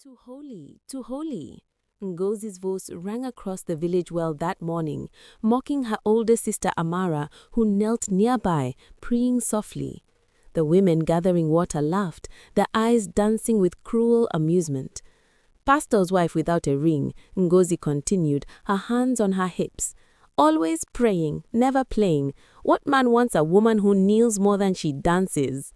Too holy, too holy. Ngozi's voice rang across the village well that morning, mocking her older sister Amara, who knelt nearby, praying softly. The women gathering water laughed, their eyes dancing with cruel amusement. Pastor's wife without a ring, Ngozi continued, her hands on her hips. Always praying, never playing. What man wants a woman who kneels more than she dances?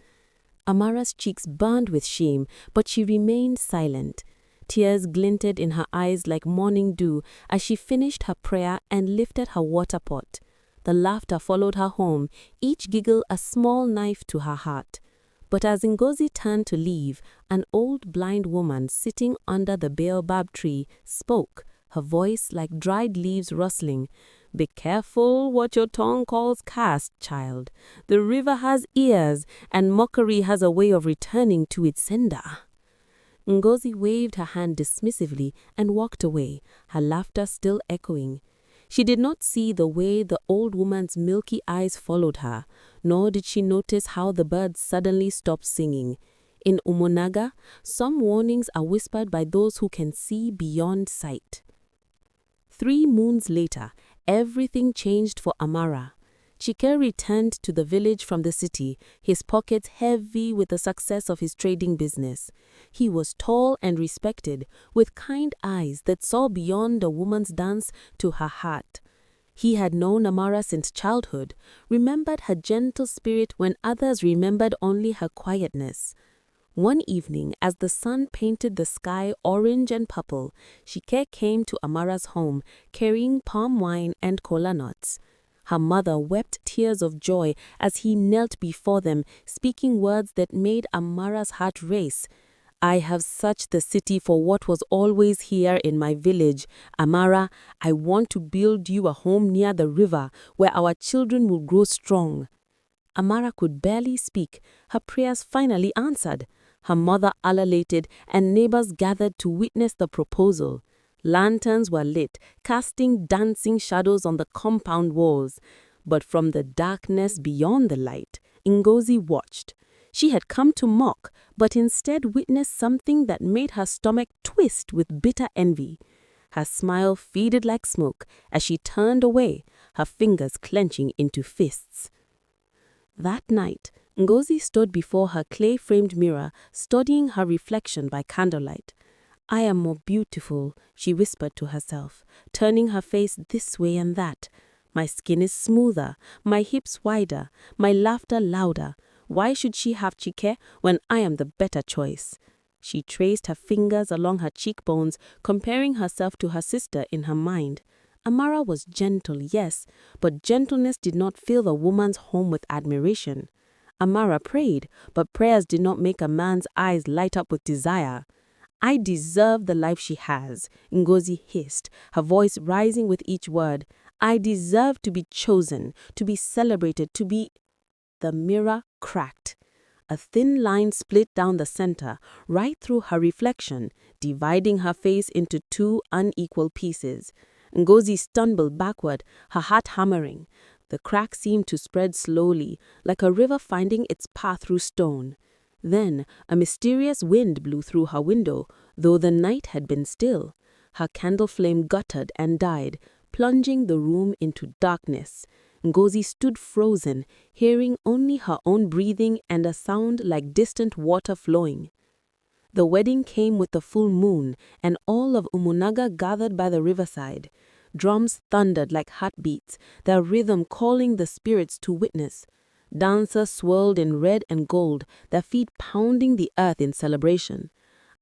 Amara's cheeks burned with shame, but she remained silent. Tears glinted in her eyes like morning dew as she finished her prayer and lifted her water pot. The laughter followed her home, each giggle a small knife to her heart. But as Ngozi turned to leave, an old blind woman sitting under the baobab tree spoke, her voice like dried leaves rustling. "Be careful what your tongue calls cast, child. The river has ears, and mockery has a way of returning to its sender." Ngozi waved her hand dismissively and walked away, her laughter still echoing. She did not see the way the old woman's milky eyes followed her, nor did she notice how the birds suddenly stopped singing. In Umunaga, some warnings are whispered by those who can see beyond sight. 3 moons later, everything changed for Amara. Chike returned to the village from the city, his pockets heavy with the success of his trading business. He was tall and respected, with kind eyes that saw beyond a woman's dance to her heart. He had known Amara since childhood, remembered her gentle spirit when others remembered only her quietness. One evening, as the sun painted the sky orange and purple, Chike came to Amara's home, carrying palm wine and kola nuts. Her mother wept tears of joy as he knelt before them, speaking words that made Amara's heart race. "I have searched the city for what was always here in my village. Amara, I want to build you a home near the river where our children will grow strong." Amara could barely speak, her prayers finally answered. Her mother ululated, and neighbors gathered to witness the proposal. Lanterns were lit, casting dancing shadows on the compound walls. But from the darkness beyond the light, Ngozi watched. She had come to mock, but instead witnessed something that made her stomach twist with bitter envy. Her smile faded like smoke as she turned away, her fingers clenching into fists. That night, Ngozi stood before her clay-framed mirror, studying her reflection by candlelight. "I am more beautiful," she whispered to herself, turning her face this way and that. "My skin is smoother, my hips wider, my laughter louder. Why should she have Chike when I am the better choice?" She traced her fingers along her cheekbones, comparing herself to her sister in her mind. Amara was gentle, yes, but gentleness did not fill the woman's home with admiration. Amara prayed, but prayers did not make a man's eyes light up with desire. "I deserve the life she has," Ngozi hissed, her voice rising with each word. "I deserve to be chosen, to be celebrated, to be—" The mirror cracked. A thin line split down the center, right through her reflection, dividing her face into 2 unequal pieces. Ngozi stumbled backward, her heart hammering. The crack seemed to spread slowly, like a river finding its path through stone. Then a mysterious wind blew through her window, though the night had been still. Her candle flame guttered and died, plunging the room into darkness. Ngozi stood frozen, hearing only her own breathing and a sound like distant water flowing. The wedding came with the full moon, and all of Umunaga gathered by the riverside. Drums thundered like heartbeats, their rhythm calling the spirits to witness. Dancers swirled in red and gold, their feet pounding the earth in celebration.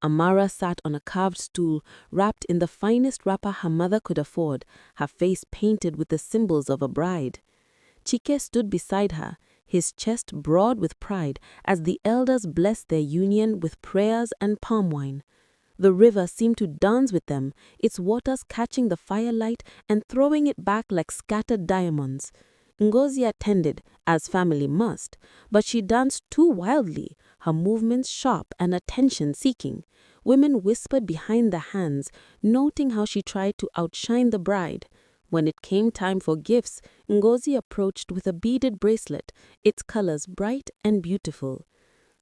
Amara sat on a carved stool, wrapped in the finest wrapper her mother could afford, her face painted with the symbols of a bride. Chike stood beside her, his chest broad with pride, as the elders blessed their union with prayers and palm wine. The river seemed to dance with them, its waters catching the firelight and throwing it back like scattered diamonds. Ngozi attended, as family must, but she danced too wildly, her movements sharp and attention-seeking. Women whispered behind the hands, noting how she tried to outshine the bride. When it came time for gifts, Ngozi approached with a beaded bracelet, its colors bright and beautiful.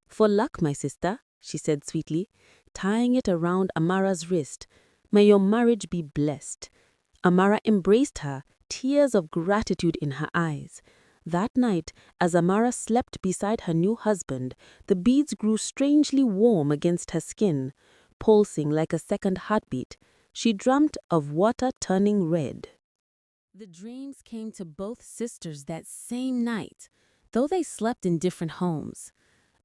"For luck, my sister," she said sweetly. tying it around Amara's wrist. "May your marriage be blessed." Amara embraced her, tears of gratitude in her eyes. That night, as Amara slept beside her new husband, the beads grew strangely warm against her skin, pulsing like a second heartbeat. She dreamt of water turning red. The dreams came to both sisters that same night, though they slept in different homes.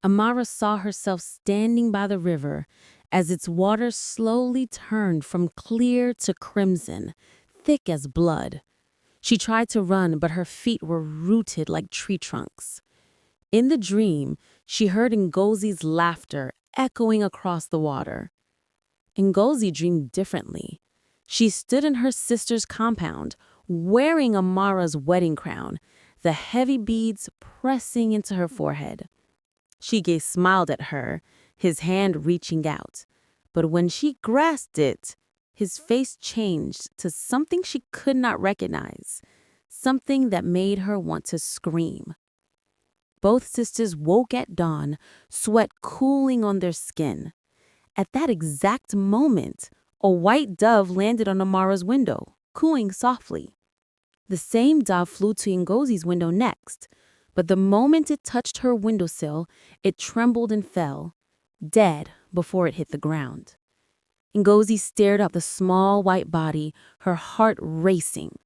Amara saw herself standing by the river as its water slowly turned from clear to crimson, thick as blood. She tried to run, but her feet were rooted like tree trunks. In the dream, she heard Ngozi's laughter echoing across the water. Ngozi dreamed differently. She stood in her sister's compound, wearing Amara's wedding crown, the heavy beads pressing into her forehead. Shige smiled at her, his hand reaching out. But when she grasped it, his face changed to something she could not recognize, something that made her want to scream. Both sisters woke at dawn, sweat cooling on their skin. At that exact moment, a white dove landed on Amara's window, cooing softly. The same dove flew to Ngozi's window next, but the moment it touched her windowsill, it trembled and fell, dead before it hit the ground. Ngozi stared up the small white body, her heart racing.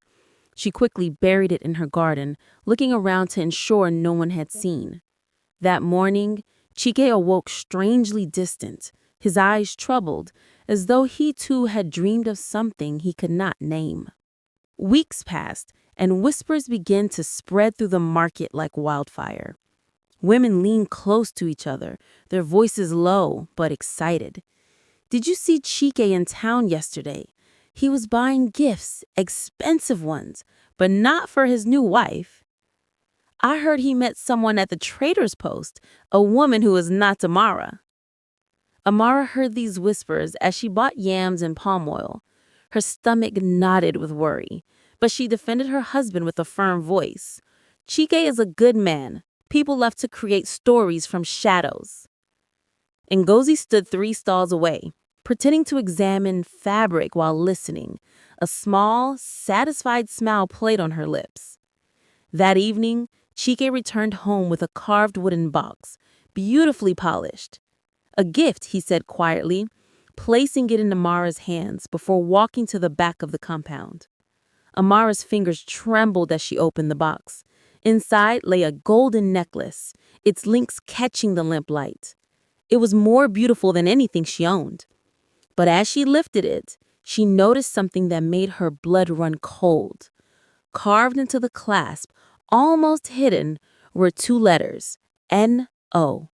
She quickly buried it in her garden, looking around to ensure no one had seen. That morning, Chike awoke strangely distant, his eyes troubled, as though he too had dreamed of something he could not name. Weeks passed, and whispers began to spread through the market like wildfire. Women leaned close to each other, their voices low but excited. "Did you see Chike in town yesterday? He was buying gifts, expensive ones, but not for his new wife. I heard he met someone at the trader's post, a woman who is not Amara." Amara heard these whispers as she bought yams and palm oil. Her stomach knotted with worry, but she defended her husband with a firm voice. "Chike is a good man. People love to create stories from shadows." Ngozi stood 3 stalls away, pretending to examine fabric while listening. A small, satisfied smile played on her lips. That evening, Chike returned home with a carved wooden box, beautifully polished. "A gift," he said quietly, placing it in Amara's hands before walking to the back of the compound. Amara's fingers trembled as she opened the box. Inside lay a golden necklace, its links catching the lamp light. It was more beautiful than anything she owned. But as she lifted it, she noticed something that made her blood run cold. Carved into the clasp, almost hidden, were 2 letters, N-O,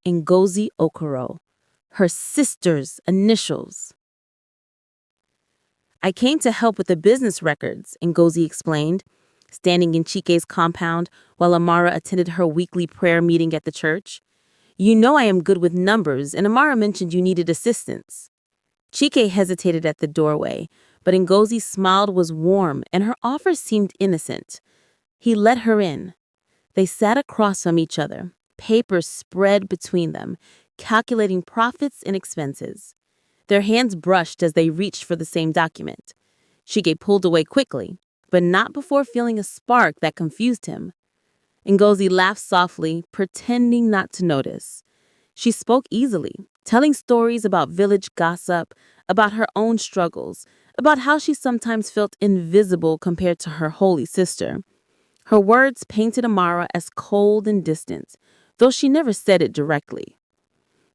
Ngozi Okoro, her sister's initials. "I came to help with the business records," Ngozi explained, standing in Chike's compound while Amara attended her weekly prayer meeting at the church. "You know I am good with numbers, and Amara mentioned you needed assistance." Chike hesitated at the doorway, but Ngozi's smile was warm and her offer seemed innocent. He let her in. They sat across from each other, papers spread between them, calculating profits and expenses. Their hands brushed as they reached for the same document. Chike pulled away quickly, but not before feeling a spark that confused him. Ngozi laughed softly, pretending not to notice. She spoke easily, telling stories about village gossip, about her own struggles, about how she sometimes felt invisible compared to her holy sister. Her words painted Amara as cold and distant, though she never said it directly.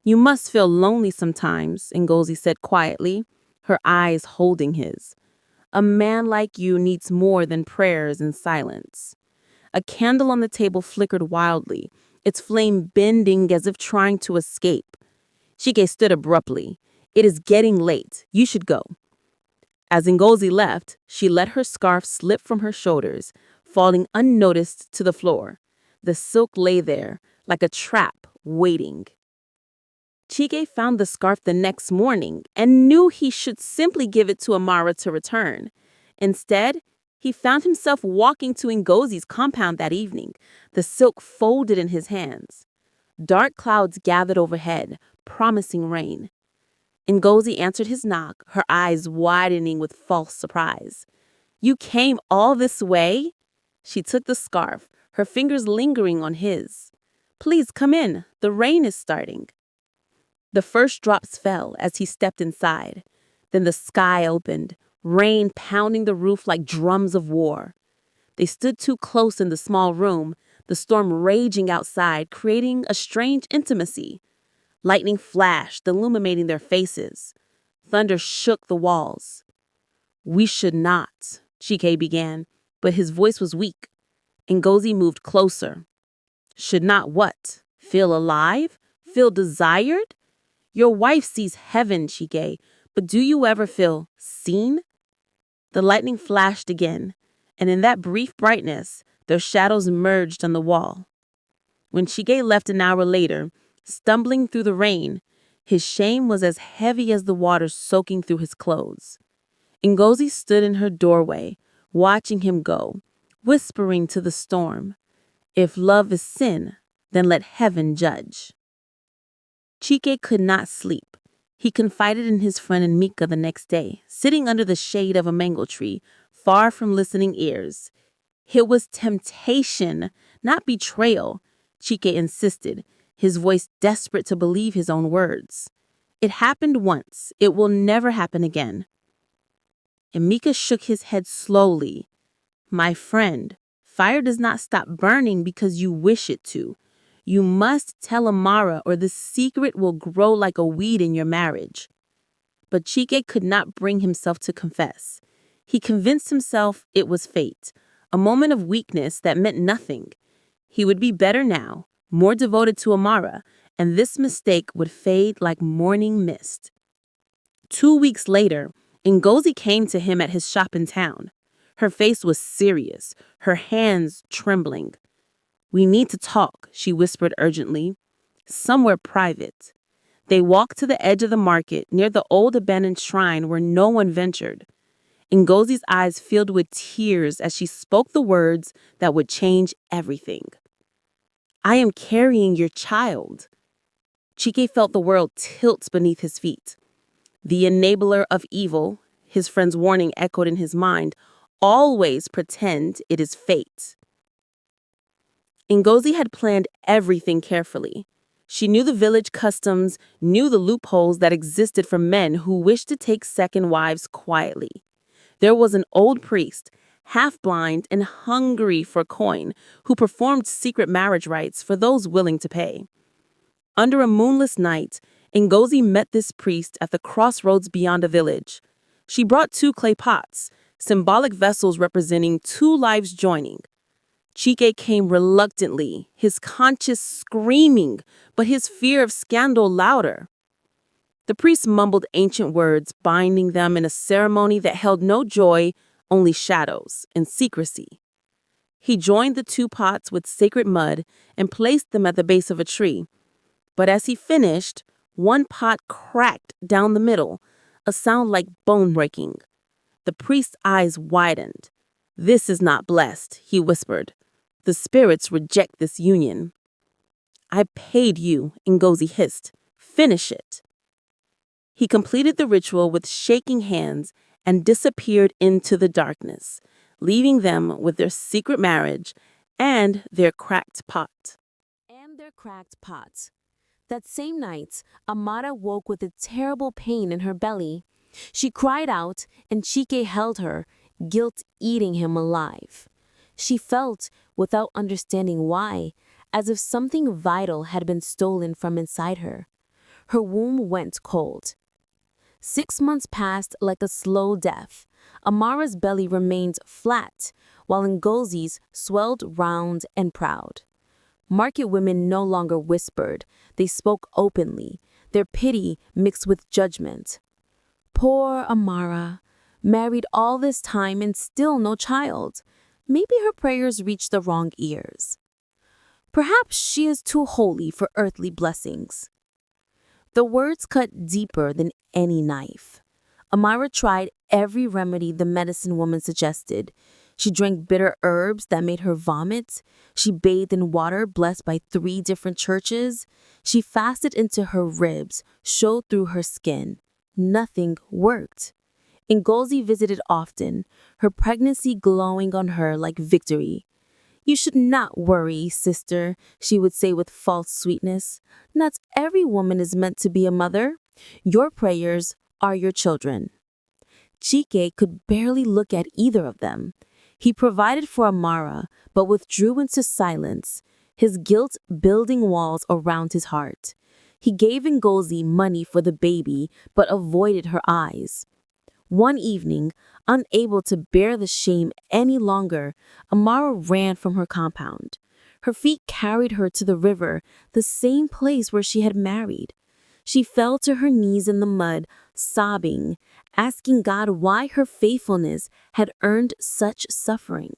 "You must feel lonely sometimes," Ngozi said quietly, her eyes holding his. "A man like you needs more than prayers and silence." A candle on the table flickered wildly, its flame bending as if trying to escape. Chike stood abruptly. "It is getting late. You should go." As Ngozi left, she let her scarf slip from her shoulders, falling unnoticed to the floor. The silk lay there, like a trap, waiting. Chike found the scarf the next morning and knew he should simply give it to Amara to return. Instead, he found himself walking to Ngozi's compound that evening, the silk folded in his hands. Dark clouds gathered overhead, promising rain. Ngozi answered his knock, her eyes widening with false surprise. You came all this way? She took the scarf, her fingers lingering on his. Please come in. The rain is starting. The first drops fell as he stepped inside. Then the sky opened, rain pounding the roof like drums of war. They stood too close in the small room, the storm raging outside, creating a strange intimacy. Lightning flashed, illuminating their faces. Thunder shook the walls. We should not, Chike began, but his voice was weak. Ngozi moved closer. Should not what? Feel alive? Feel desired? Your wife sees heaven, Chike, but do you ever feel seen? The lightning flashed again, and in that brief brightness, their shadows merged on the wall. When Chike left an hour later, stumbling through the rain, his shame was as heavy as the water soaking through his clothes. Ngozi stood in her doorway, watching him go, whispering to the storm, if love is sin, then let heaven judge. Chike could not sleep. He confided in his friend Mika the next day, sitting under the shade of a mango tree, far from listening ears. It was temptation, not betrayal, Chike insisted, his voice desperate to believe his own words. It happened once. It will never happen again. And Mika shook his head slowly. My friend, fire does not stop burning because you wish it to. You must tell Amara or the secret will grow like a weed in your marriage. But Chike could not bring himself to confess. He convinced himself it was fate, a moment of weakness that meant nothing. He would be better now, more devoted to Amara, and this mistake would fade like morning mist. 2 weeks later, Ngozi came to him at his shop in town. Her face was serious, her hands trembling. We need to talk, she whispered urgently. Somewhere private. They walked to the edge of the market near the old abandoned shrine where no one ventured. Ngozi's eyes filled with tears as she spoke the words that would change everything. I am carrying your child. Chike felt the world tilt beneath his feet. The enabler of evil, his friend's warning echoed in his mind, always pretend it is fate. Ngozi had planned everything carefully. She knew the village customs, knew the loopholes that existed for men who wished to take second wives quietly. There was an old priest, half-blind and hungry for coin, who performed secret marriage rites for those willing to pay. Under a moonless night, Ngozi met this priest at the crossroads beyond a village. She brought 2 clay pots, symbolic vessels representing 2 lives joining. Chike came reluctantly, his conscience screaming, but his fear of scandal louder. The priest mumbled ancient words, binding them in a ceremony that held no joy, only shadows and secrecy. He joined the 2 pots with sacred mud and placed them at the base of a tree. But as he finished, one pot cracked down the middle, a sound like bone breaking. The priest's eyes widened. This is not blessed, he whispered. The spirits reject this union. I paid you, Ngozi hissed. Finish it. He completed the ritual with shaking hands and disappeared into the darkness, leaving them with their secret marriage and their cracked pot. That same night, Amara woke with a terrible pain in her belly. She cried out, and Chike held her, guilt eating him alive. She felt, without understanding why, as if something vital had been stolen from inside her. Her womb went cold. 6 months passed like a slow death. Amara's belly remained flat, while Ngozi's swelled round and proud. Market women no longer whispered. They spoke openly, their pity mixed with judgment. Poor Amara, married all this time and still no child. Maybe her prayers reached the wrong ears. Perhaps she is too holy for earthly blessings. The words cut deeper than any knife. Amara tried every remedy the medicine woman suggested. She drank bitter herbs that made her vomit. She bathed in water blessed by 3 different churches. She fasted until her ribs showed through her skin. nothing worked. Ngozi visited often, her pregnancy glowing on her like victory. "You should not worry, sister," she would say with false sweetness. "Not every woman is meant to be a mother. Your prayers are your children." Chike could barely look at either of them. He provided for Amara, but withdrew into silence, his guilt building walls around his heart. He gave Ngozi money for the baby, but avoided her eyes. One evening, unable to bear the shame any longer, Amara ran from her compound. Her feet carried her to the river, the same place where she had married. She fell to her knees in the mud, sobbing, asking God why her faithfulness had earned such suffering.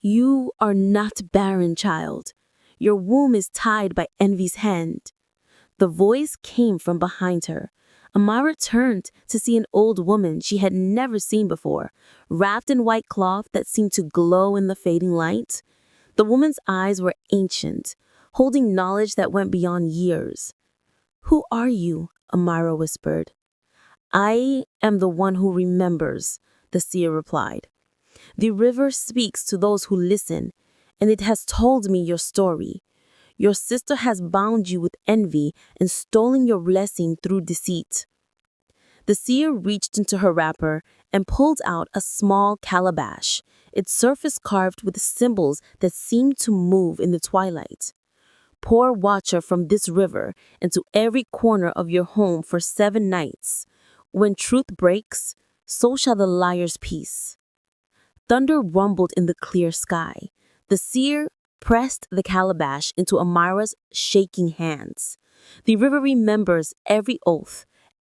"You are not barren, child. Your womb is tied by envy's hand." The voice came from behind her. Amara turned to see an old woman she had never seen before, wrapped in white cloth that seemed to glow in the fading light. The woman's eyes were ancient, holding knowledge that went beyond years. "Who are you?" Amara whispered. "I am the one who remembers," the seer replied. "The river speaks to those who listen, and it has told me your story. Your sister has bound you with envy and stolen your blessing through deceit." The seer reached into her wrapper and pulled out a small calabash, its surface carved with symbols that seemed to move in the twilight. "Pour water from this river into every corner of your home for 7 nights. When truth breaks, so shall the liar's peace." Thunder rumbled in the clear sky. The seer pressed the calabash into Amara's shaking hands. The river remembers every oath,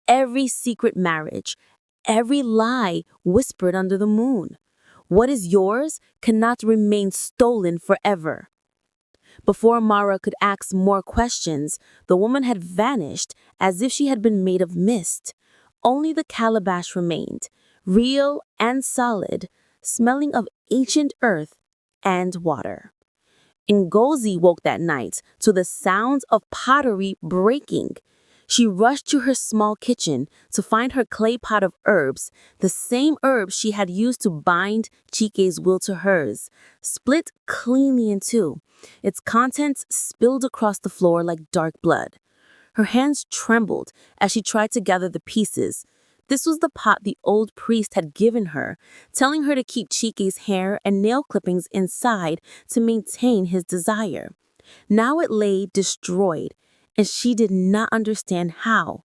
every secret marriage, every lie whispered under the moon. What is yours cannot remain stolen forever. Before Amara could ask more questions, the woman had vanished as if she had been made of mist. Only the calabash remained, real and solid, smelling of ancient earth and water. Ngozi woke that night to the sounds of pottery breaking. She rushed to her small kitchen to find her clay pot of herbs, the same herbs she had used to bind Chike's will to hers, split cleanly in two. Its contents spilled across the floor like dark blood. Her hands trembled as she tried to gather the pieces. This was the pot the old priest had given her, telling her to keep Chike's hair and nail clippings inside to maintain his desire. Now it lay destroyed, and she did not understand how.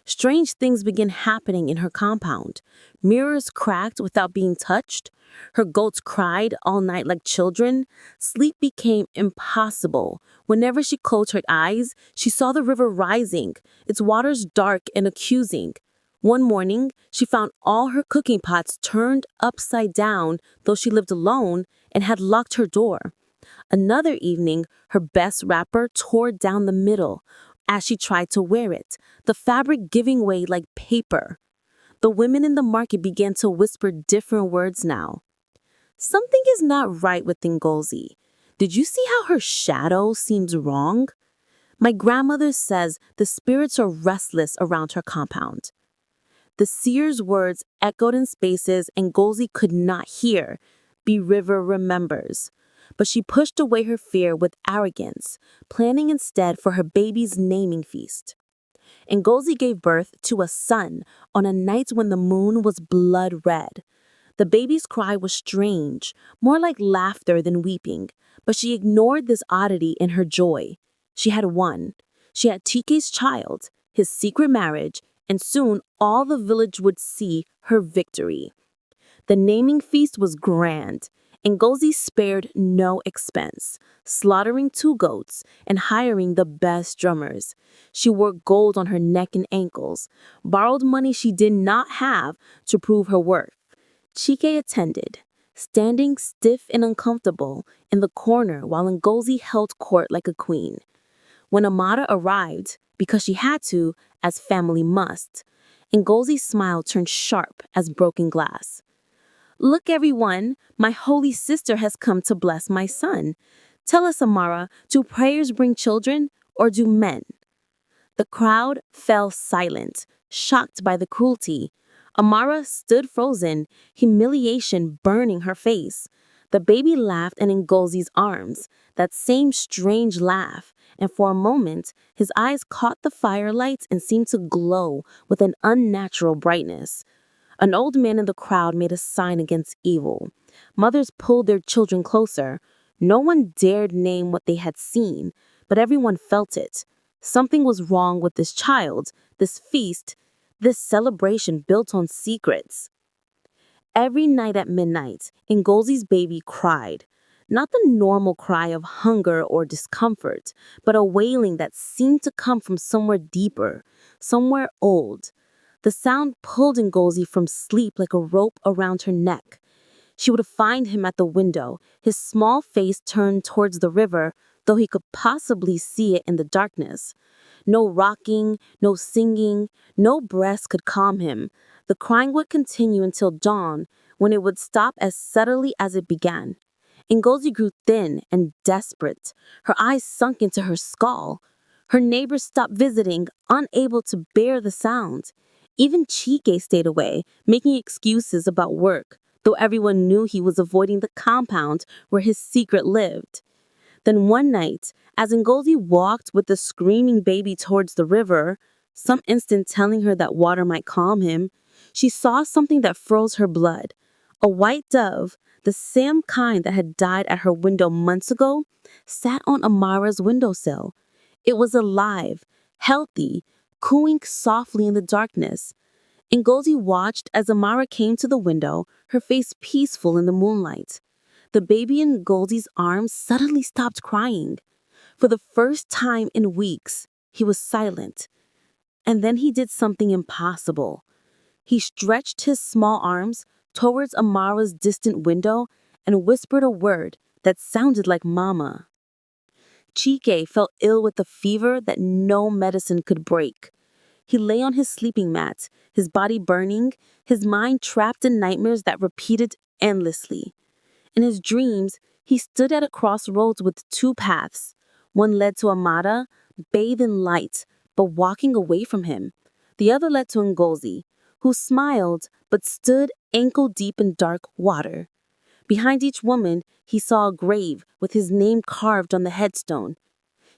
Strange things began happening in her compound. Mirrors cracked without being touched. Her goats cried all night like children. Sleep became impossible. Whenever she closed her eyes, she saw the river rising, its waters dark and accusing. One morning, she found all her cooking pots turned upside down, though she lived alone and had locked her door. Another evening, her best wrapper tore down the middle as she tried to wear it, the fabric giving way like paper. The women in the market began to whisper different words now. "Something is not right with Ngozi. Did you see how her shadow seems wrong? My grandmother says the spirits are restless around her compound." The seer's words echoed in spaces Ngozi could not hear. "Be River remembers." But she pushed away her fear with arrogance, planning instead for her baby's naming feast. Ngozi gave birth to a son on a night when the moon was blood red. The baby's cry was strange, more like laughter than weeping, but she ignored this oddity in her joy. She had won. She had Chike's child, his secret marriage, and soon all the village would see her victory. The naming feast was grand. Ngozi spared no expense, slaughtering 2 goats and hiring the best drummers. She wore gold on her neck and ankles, borrowed money she did not have to prove her worth. Chike attended, standing stiff and uncomfortable in the corner while Ngozi held court like a queen. When Amara arrived, because she had to, as family must, Ngozi's smile turned sharp as broken glass. "Look, everyone, my holy sister has come to bless my son. Tell us, Amara, do prayers bring children or do men?" The crowd fell silent, shocked by the cruelty. Amara stood frozen, humiliation burning her face. The baby laughed in Ngozi's arms, that same strange laugh, and for a moment his eyes caught the firelight and seemed to glow with an unnatural brightness. An old man in the crowd made a sign against evil. Mothers pulled their children closer. No one dared name what they had seen, but everyone felt it. Something was wrong with this child, this feast, this celebration built on secrets. Every night at midnight, Ngozi's baby cried. Not the normal cry of hunger or discomfort, but a wailing that seemed to come from somewhere deeper, somewhere old. The sound pulled Ngozi from sleep like a rope around her neck. She would find him at the window, his small face turned towards the river, though he could possibly see it in the darkness. No rocking, no singing, no breast could calm him. The crying would continue until dawn, when it would stop as suddenly as it began. Ngozi grew thin and desperate. Her eyes sunk into her skull. Her neighbors stopped visiting, unable to bear the sound. Even Chike stayed away, making excuses about work, though everyone knew he was avoiding the compound where his secret lived. Then one night, as Ngozi walked with the screaming baby towards the river, some instinct telling her that water might calm him, she saw something that froze her blood. A white dove, the same kind that had died at her window months ago, sat on Amara's windowsill. It was alive, healthy, cooing softly in the darkness. Ngozi watched as Amara came to the window, her face peaceful in the moonlight. The baby in Ngozi's arms suddenly stopped crying. For the first time in weeks, he was silent. And then he did something impossible. He stretched his small arms towards Amara's distant window and whispered a word that sounded like Mama. Chike felt ill with a fever that no medicine could break. He lay on his sleeping mat, his body burning, his mind trapped in nightmares that repeated endlessly. In his dreams, he stood at a crossroads with two paths. One led to Amara, bathed in light, but walking away from him. The other led to Ngozi, who smiled but stood ankle-deep in dark water. Behind each woman, he saw a grave with his name carved on the headstone.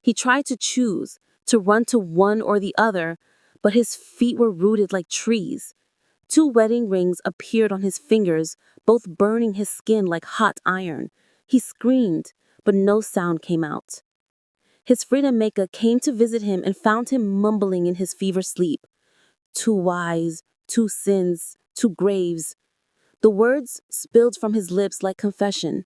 He tried to choose, to run to one or the other, but his feet were rooted like trees. Two wedding rings appeared on his fingers, both burning his skin like hot iron. He screamed, but no sound came out. His freedom maker came to visit him and found him mumbling in his fever sleep. Two wives, two sins, two graves. The words spilled from his lips like confession.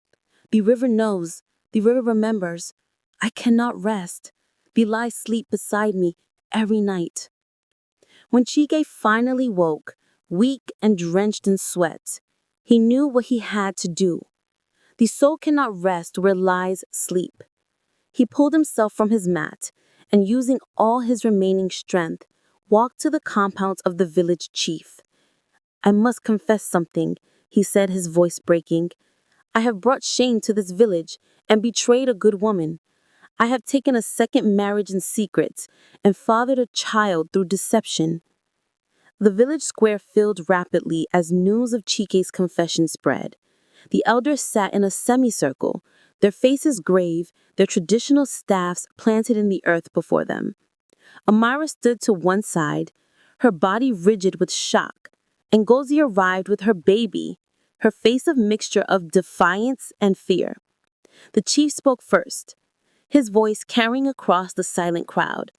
The river knows, the river remembers. I cannot rest. The lies sleep beside me every night. When Chige finally woke, weak and drenched in sweat, he knew what he had to do. The soul cannot rest where lies sleep. He pulled himself from his mat and, using all his remaining strength, walked to the compound of the village chief. I must confess something, he said, his voice breaking. I have brought shame to this village and betrayed a good woman. I have taken a second marriage in secret and fathered a child through deception. The village square filled rapidly as news of Chike's confession spread. The elders sat in a semicircle, their faces grave, their traditional staffs planted in the earth before them. Amara stood to one side, her body rigid with shock, and Ngozi arrived with her baby, her face a mixture of defiance and fear. The chief spoke first, his voice carrying across the silent crowd.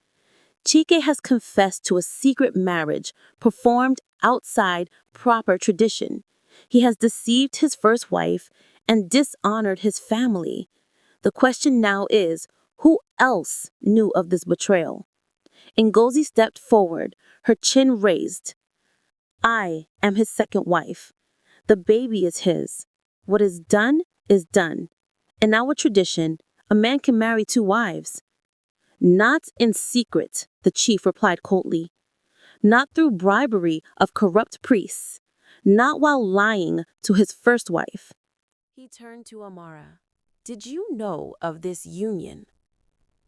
Chike has confessed to a secret marriage performed outside proper tradition. He has deceived his first wife and dishonored his family. The question now is, who else knew of this betrayal? Ngozi stepped forward, her chin raised. I am his second wife. The baby is his. What is done is done. In our tradition, a man can marry two wives. Not in secret, the chief replied coldly. Not through bribery of corrupt priests. Not while lying to his first wife. He turned to Amara. Did you know of this union?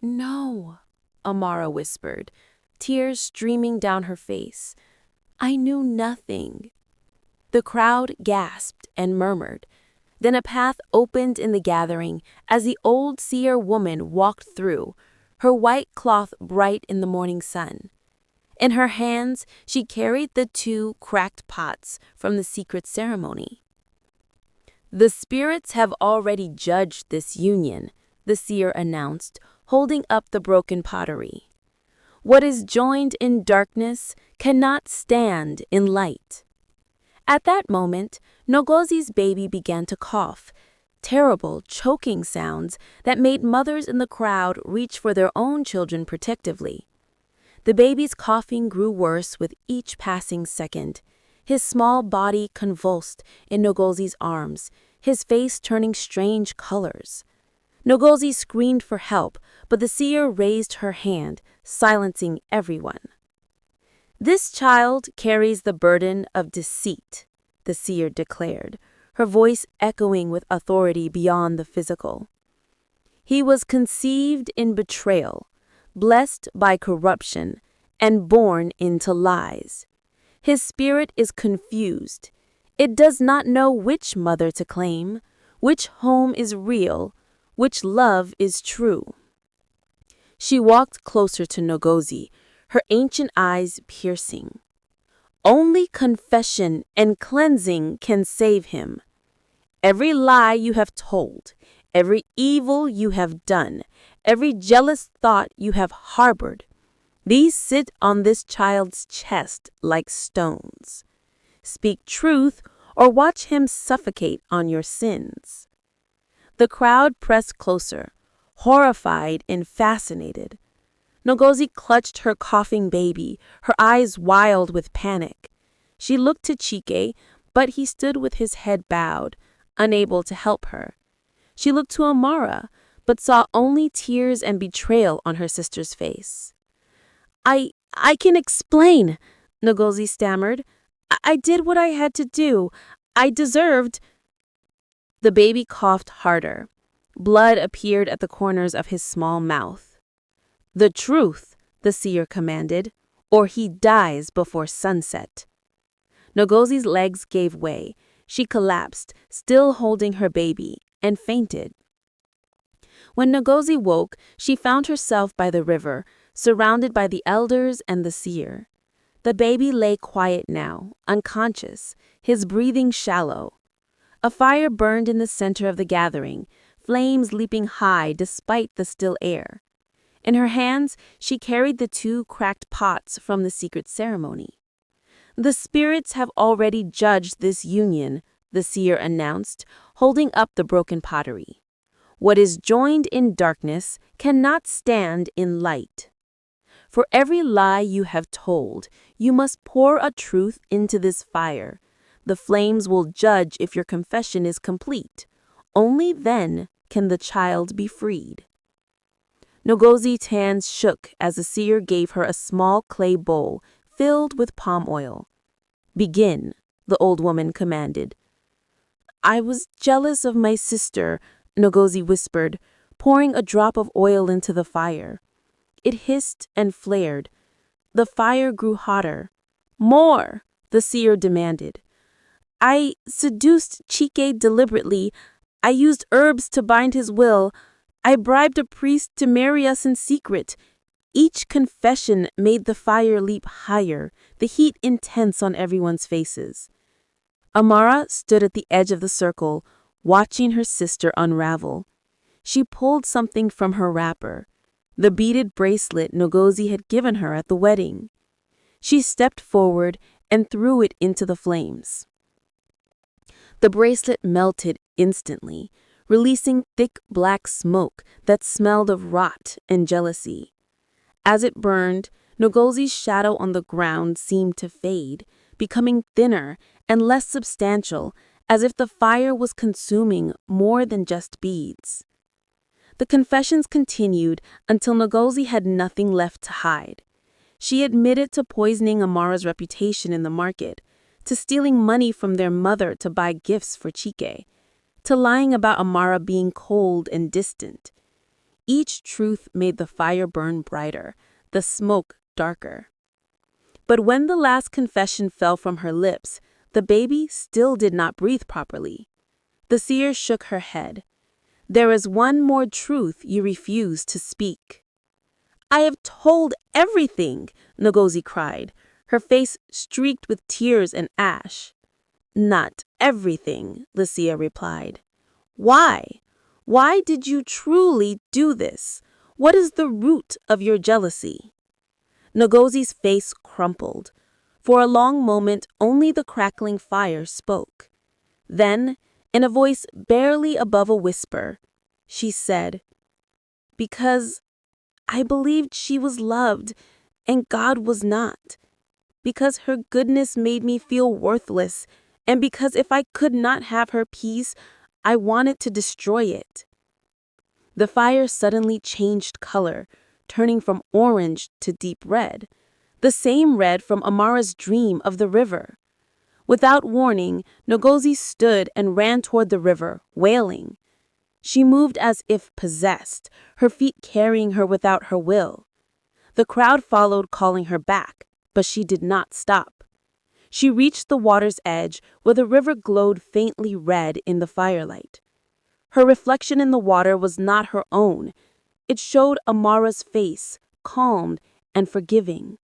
No, Amara whispered. tears streaming down her face. "I knew nothing." The crowd gasped and murmured. Then a path opened in the gathering as the old seer woman walked through, her white cloth bright in the morning sun. In her hands, she carried the 2 cracked pots from the secret ceremony. "The spirits have already judged this union," the seer announced, holding up the broken pottery. "What is joined in darkness cannot stand in light." At that moment, Ngozi's baby began to cough, terrible, choking sounds that made mothers in the crowd reach for their own children protectively. The baby's coughing grew worse with each passing second. His small body convulsed in Ngozi's arms, his face turning strange colors. Ngozi screamed for help, but the seer raised her hand, silencing everyone. "This child carries the burden of deceit," the seer declared, her voice echoing with authority beyond the physical. "He was conceived in betrayal, blessed by corruption, and born into lies. His spirit is confused. It does not know which mother to claim, which home is real, which love is true." She walked closer to Ngozi, her ancient eyes piercing. "Only confession and cleansing can save him. Every lie you have told, every evil you have done, every jealous thought you have harbored, these sit on this child's chest like stones. Speak truth or watch him suffocate on your sins." The crowd pressed closer, horrified and fascinated. Ngozi clutched her coughing baby, her eyes wild with panic. She looked to Chike, but he stood with his head bowed, unable to help her. She looked to Amara, but saw only tears and betrayal on her sister's face. I can explain," Ngozi stammered. I did what I had to do. I deserved." The baby coughed harder. Blood appeared at the corners of his small mouth. "The truth," the seer commanded, "or he dies before sunset." Ngozi's legs gave way. She collapsed, still holding her baby, and fainted. When Ngozi woke, she found herself by the river, surrounded by the elders and the seer. The baby lay quiet now, unconscious, his breathing shallow. A fire burned in the center of the gathering, flames leaping high despite the still air. In her hands, she carried the 2 cracked pots from the secret ceremony. "The spirits have already judged this union," the seer announced, holding up the broken pottery. "What is joined in darkness cannot stand in light. For every lie you have told, you must pour a truth into this fire. The flames will judge if your confession is complete. Only then can the child be freed." Ngozi's hands shook as the seer gave her a small clay bowl filled with palm oil. "Begin," the old woman commanded. "I was jealous of my sister," Ngozi whispered, pouring a drop of oil into the fire. It hissed and flared. The fire grew hotter. "More," the seer demanded. "I seduced Chike deliberately. I used herbs to bind his will. I bribed a priest to marry us in secret." Each confession made the fire leap higher, the heat intense on everyone's faces. Amara stood at the edge of the circle, watching her sister unravel. She pulled something from her wrapper, the beaded bracelet Ngozi had given her at the wedding. She stepped forward and threw it into the flames. The bracelet melted instantly, releasing thick black smoke that smelled of rot and jealousy. As it burned, Ngozi's shadow on the ground seemed to fade, becoming thinner and less substantial, as if the fire was consuming more than just beads. The confessions continued until Ngozi had nothing left to hide. She admitted to poisoning Amara's reputation in the market, to stealing money from their mother to buy gifts for Chike, to lying about Amara being cold and distant. Each truth made the fire burn brighter, the smoke darker. But when the last confession fell from her lips, the baby still did not breathe properly. The seer shook her head. "There is one more truth you refuse to speak." "I have told everything," Ngozi cried, her face streaked with tears and ash. "Not everything," the seer replied. "Why? Why did you truly do this? What is the root of your jealousy?" Ngozi's face crumpled. For a long moment, only the crackling fire spoke. Then, in a voice barely above a whisper, she said, "Because I believed she was loved, and God was not. Because her goodness made me feel worthless, and because if I could not have her peace, I wanted to destroy it." The fire suddenly changed color, turning from orange to deep red, the same red from Amara's dream of the river. Without warning, Ngozi stood and ran toward the river, wailing. She moved as if possessed, her feet carrying her without her will. The crowd followed, calling her back, but she did not stop. She reached the water's edge, where the river glowed faintly red in the firelight. Her reflection in the water was not her own. It showed Amara's face, calmed and forgiving.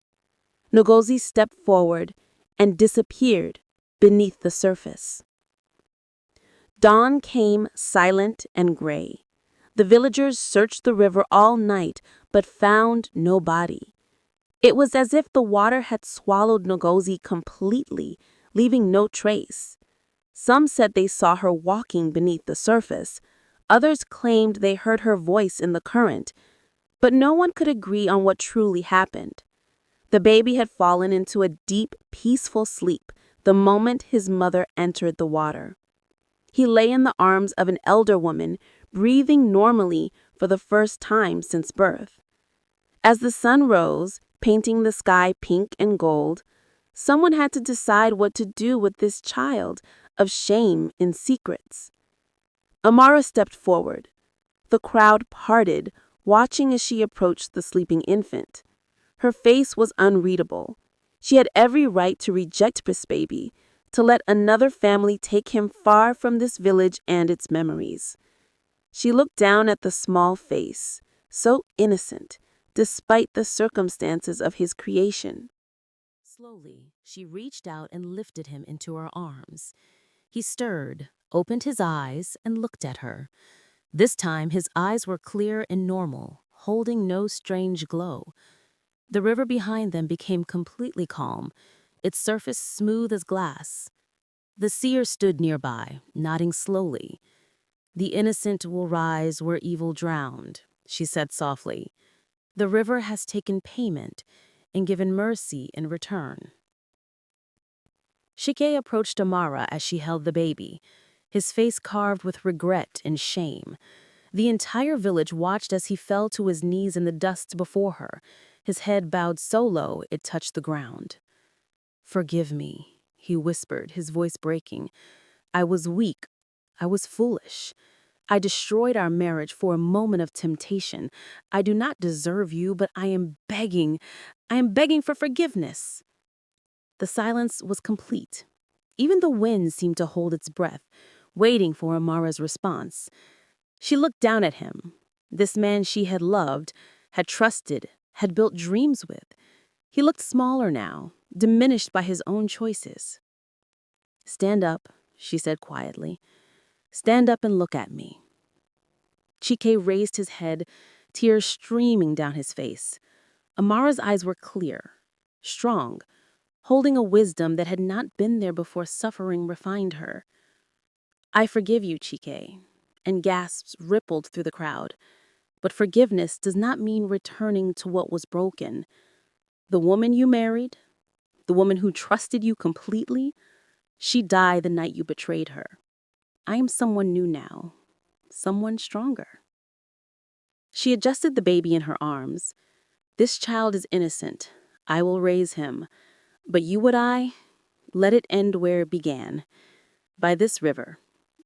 Ngozi stepped forward and disappeared beneath the surface. Dawn came silent and gray. The villagers searched the river all night, but found no body. It was as if the water had swallowed Ngozi completely, leaving no trace. Some said they saw her walking beneath the surface. Others claimed they heard her voice in the current, but no one could agree on what truly happened. The baby had fallen into a deep, peaceful sleep the moment his mother entered the water. He lay in the arms of an elder woman, breathing normally for the first time since birth. As the sun rose, painting the sky pink and gold, someone had to decide what to do with this child of shame and secrets. Amara stepped forward. The crowd parted, watching as she approached the sleeping infant. Her face was unreadable. She had every right to reject this baby, to let another family take him far from this village and its memories. She looked down at the small face, so innocent, despite the circumstances of his creation. Slowly, she reached out and lifted him into her arms. He stirred, opened his eyes, and looked at her. This time, his eyes were clear and normal, holding no strange glow. The river behind them became completely calm, its surface smooth as glass. The seer stood nearby, nodding slowly. "The innocent will rise where evil drowned," she said softly. "The river has taken payment and given mercy in return." Chike approached Amara as she held the baby, his face carved with regret and shame. The entire village watched as he fell to his knees in the dust before her, his head bowed so low it touched the ground. "Forgive me," he whispered, his voice breaking. "I was weak. I was foolish. I destroyed our marriage for a moment of temptation. I do not deserve you, but I am begging for forgiveness." The silence was complete. Even the wind seemed to hold its breath, waiting for Amara's response. She looked down at him. This man she had loved, had trusted, had built dreams with. He looked smaller now, diminished by his own choices. "Stand up," she said quietly. "Stand up and look at me." Chike raised his head, tears streaming down his face. Amara's eyes were clear, strong, holding a wisdom that had not been there before suffering refined her. "I forgive you, Chike," and gasps rippled through the crowd. But forgiveness does not mean returning to what was broken. The woman you married, the woman who trusted you completely, she died the night you betrayed her. I am someone new now, someone stronger. She adjusted the baby in her arms. "This child is innocent. I will raise him. But you and I, let it end where it began. By this river,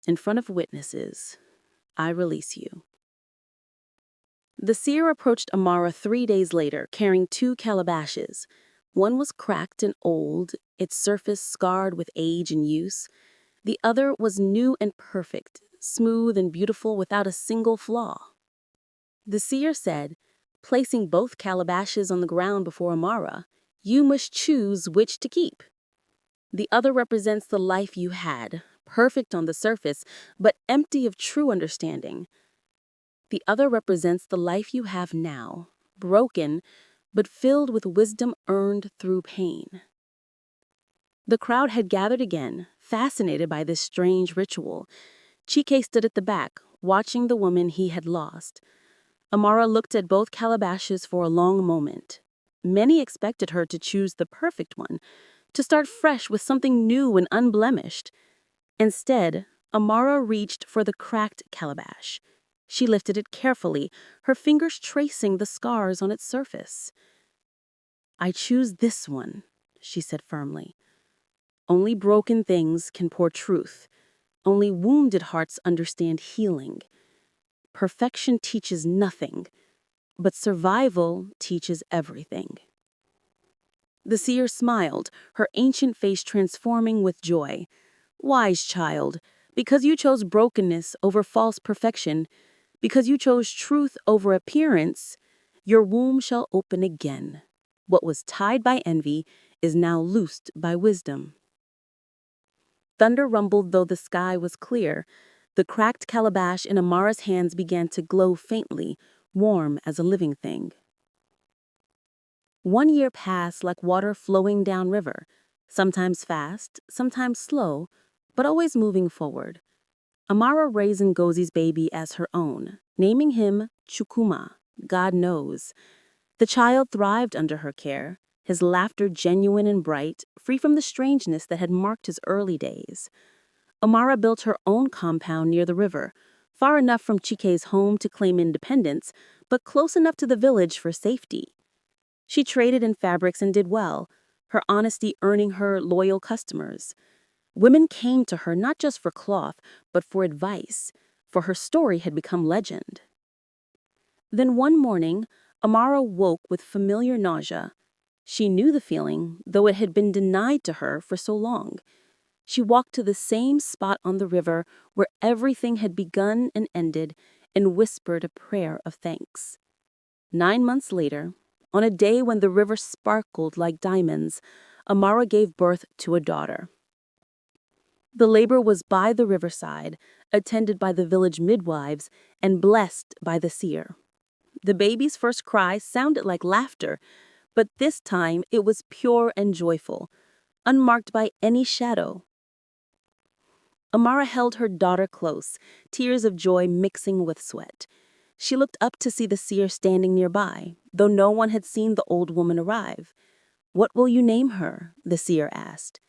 in front of witnesses, I release you." The seer approached Amara 3 days later, carrying 2 calabashes. One was cracked and old, its surface scarred with age and use. The other was new and perfect, smooth and beautiful without a single flaw. The seer said, placing both calabashes on the ground before Amara, "You must choose which to keep. The other represents the life you had, perfect on the surface, but empty of true understanding. The other represents the life you have now, broken, but filled with wisdom earned through pain." The crowd had gathered again, fascinated by this strange ritual. Chike stood at the back, watching the woman he had lost. Amara looked at both calabashes for a long moment. Many expected her to choose the perfect one, to start fresh with something new and unblemished. Instead, Amara reached for the cracked calabash. She lifted it carefully, her fingers tracing the scars on its surface. "I choose this one," she said firmly. "Only broken things can pour truth. Only wounded hearts understand healing. Perfection teaches nothing, but survival teaches everything." The seer smiled, her ancient face transforming with joy. "Wise child, because you chose brokenness over false perfection, because you chose truth over appearance, your womb shall open again. What was tied by envy is now loosed by wisdom." Thunder rumbled though the sky was clear. The cracked calabash in Amara's hands began to glow faintly, warm as a living thing. 1 year passed like water flowing downriver, sometimes fast, sometimes slow, but always moving forward. Amara raised Ngozi's baby as her own, naming him Chukuma, God knows. The child thrived under her care, his laughter genuine and bright, free from the strangeness that had marked his early days. Amara built her own compound near the river, far enough from Chike's home to claim independence, but close enough to the village for safety. She traded in fabrics and did well, her honesty earning her loyal customers. Women came to her not just for cloth, but for advice, for her story had become legend. Then one morning, Amara woke with familiar nausea. She knew the feeling, though it had been denied to her for so long. She walked to the same spot on the river where everything had begun and ended, and whispered a prayer of thanks. 9 months later, on a day when the river sparkled like diamonds, Amara gave birth to a daughter. The labor was by the riverside, attended by the village midwives, and blessed by the seer. The baby's first cry sounded like laughter, but this time it was pure and joyful, unmarked by any shadow. Amara held her daughter close, tears of joy mixing with sweat. She looked up to see the seer standing nearby, though no one had seen the old woman arrive. "What will you name her?" the seer asked.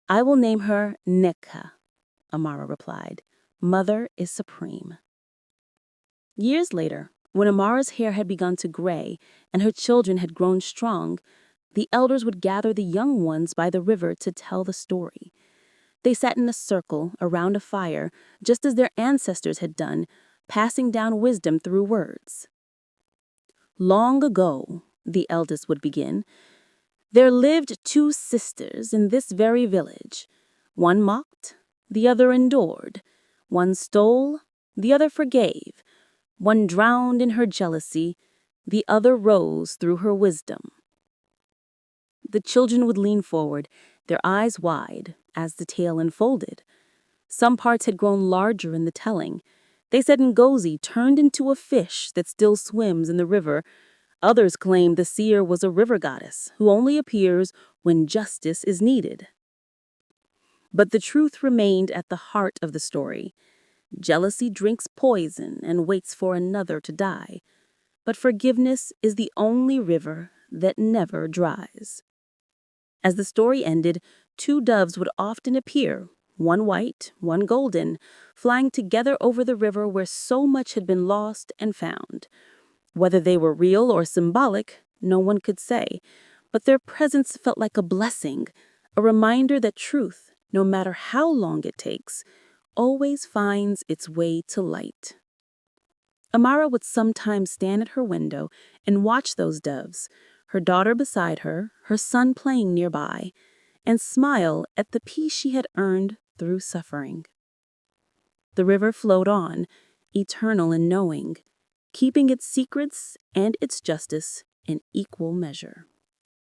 "I will name her Nekha," Amara replied. "Mother is supreme." Years later, when Amara's hair had begun to gray and her children had grown strong, the elders would gather the young ones by the river to tell the story. They sat in a circle around a fire, just as their ancestors had done, passing down wisdom through words. "Long ago," the eldest would begin, "there lived 2 sisters in this very village. One mocked, the other endured. One stole, the other forgave. One drowned in her jealousy, the other rose through her wisdom." The children would lean forward, their eyes wide, as the tale unfolded. Some parts had grown larger in the telling. They said Ngozi turned into a fish that still swims in the river. Others claimed the seer was a river goddess who only appears when justice is needed. But the truth remained at the heart of the story. Jealousy drinks poison and waits for another to die. But forgiveness is the only river that never dries. As the story ended, 2 doves would often appear, one white, one golden, flying together over the river where so much had been lost and found. Whether they were real or symbolic, no one could say, but their presence felt like a blessing, a reminder that truth, no matter how long it takes, always finds its way to light. Amara would sometimes stand at her window and watch those doves, her daughter beside her, her son playing nearby, and smile at the peace she had earned through suffering. The river flowed on, eternal in knowing, keeping its secrets and its justice in equal measure.